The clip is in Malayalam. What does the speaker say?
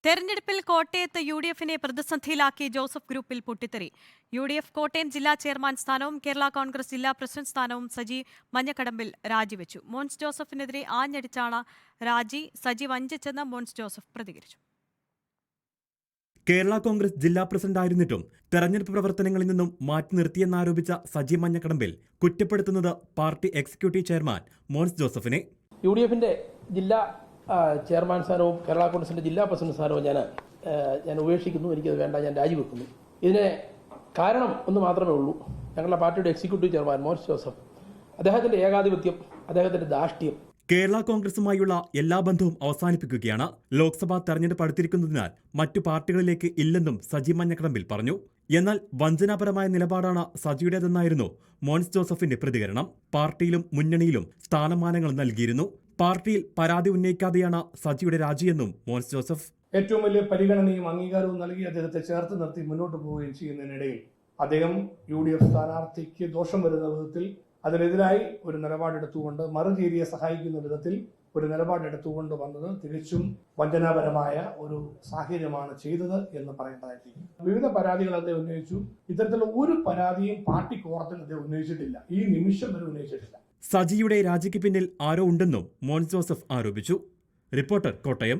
തെരഞ്ഞെടുപ്പിൽ കോട്ടയത്ത് യുഡിഎഫിനെ പ്രതിസന്ധിയിലാക്കി ജോസഫ് ഗ്രൂപ്പിൽ പൊട്ടിത്തെറി. യുഡിഎഫ് കോട്ടയം ജില്ലാ ചെയർമാൻ സ്ഥാനവും കേരള കോൺഗ്രസ് ജില്ലാ പ്രസിഡന്റ് സ്ഥാനവും സജി മഞ്ഞക്കടമ്പിൽ രാജിവെച്ചു. മോൻസ് ജോസഫിനെതിരെ ആഞ്ഞടിച്ചാണ് രാജി. സജി വഞ്ചിച്ചെന്ന് മോൻസ് ജോസഫ് പ്രതികരിച്ചു. കേരള കോൺഗ്രസ് ജില്ലാ പ്രസിഡന്റായിരുന്നിട്ടും തെരഞ്ഞെടുപ്പ് പ്രവർത്തനങ്ങളിൽ നിന്നും മാറ്റി നിർത്തിയെന്നാരോപിച്ച സജി മഞ്ഞക്കടമ്പിൽ കുറ്റപ്പെടുത്തുന്നത് പാർട്ടി എക്സിക്യൂട്ടീവ് ചെയർമാൻ മോൻസ് ജോസഫിനെ. യുഡിഎഫിന്റെ ജില്ലാ ചെയർമാൻ സ്ഥാനവും കേരള കോൺഗ്രസിന്റെ ജില്ലാ പ്രസിഡന്റ് സ്ഥാനവും ഞാൻ ഉപേക്ഷിക്കുന്നു. എനിക്കത് വേണ്ട, ഞാൻ രാജിവെക്കുന്നു. ഇതിന് കാരണം ഒന്ന് മാത്രമേ ഉള്ളൂ. ഞങ്ങളുടെ പാർട്ടിയുടെ എക്സിക്യൂട്ടീവ് ചെയർമാൻ മോൻസ് ജോസഫ്, അദ്ദേഹത്തിന്റെ ഏകാധിപത്യം, അദ്ദേഹത്തിന്റെ ധാർഷ്ട്യം. കേരള കോൺഗ്രസുമായുള്ള എല്ലാ ബന്ധവും അവസാനിപ്പിക്കുകയാണ്. ലോക്സഭാ തെരഞ്ഞെടുപ്പ് അടുത്തിരിക്കുന്നതിനാൽ മറ്റു പാർട്ടികളിലേക്ക് ഇല്ലെന്നും സജി മഞ്ഞക്കടമ്പിൽ പറഞ്ഞു. എന്നാൽ വഞ്ചനാപരമായ നിലപാടാണ് സജിയുടേതെന്നായിരുന്നു മോൻസ് ജോസഫിന്റെ പ്രതികരണം. പാർട്ടിയിലും മുന്നണിയിലും സ്ഥാനമാനങ്ങൾ നൽകിയിരുന്നു. പാർട്ടിയിൽ പരാതി ഉന്നയിക്കാതെയാണ് സജിയുടെ രാജിയെന്നും മോൻസ് ജോസഫ്. ഏറ്റവും വലിയ പരിഗണനയും അംഗീകാരവും നൽകി അദ്ദേഹത്തെ ചേർത്ത് നിർത്തി മുന്നോട്ട് പോവുകയും ചെയ്യുന്നതിനിടയിൽ അദ്ദേഹം UDF സ്ഥാനാർത്ഥിക്ക് ദോഷം വരുന്ന വിധത്തിൽ അതിനെതിരായി ഒരു നിലപാടെടുത്തുകൊണ്ട് മറുചേരിയെ സഹായിക്കുന്ന വിധത്തിൽ ഒരു നിലപാടെടുത്തുകൊണ്ട് വന്നത് തികച്ചും വഞ്ചനാപരമായ ഒരു സാഹചര്യമാണ് ചെയ്തത് എന്ന് പറയേണ്ടതായിട്ടിരിക്കും. വിവിധ പരാതികൾ അദ്ദേഹം ഉന്നയിച്ചു. ഇത്തരത്തിലുള്ള ഒരു പരാതിയും പാർട്ടി കോർട്ടിൽ അദ്ദേഹം ഉന്നയിച്ചിട്ടില്ല, ഈ നിമിഷം വരെ ഉന്നയിച്ചിട്ടില്ല. സജിയുടെ രാജിക്ക് പിന്നിൽ ആരോ ഉണ്ടെന്നും മോൻസ് ജോസഫ് ആരോപിച്ചു. റിപ്പോർട്ടർ, കോട്ടയം.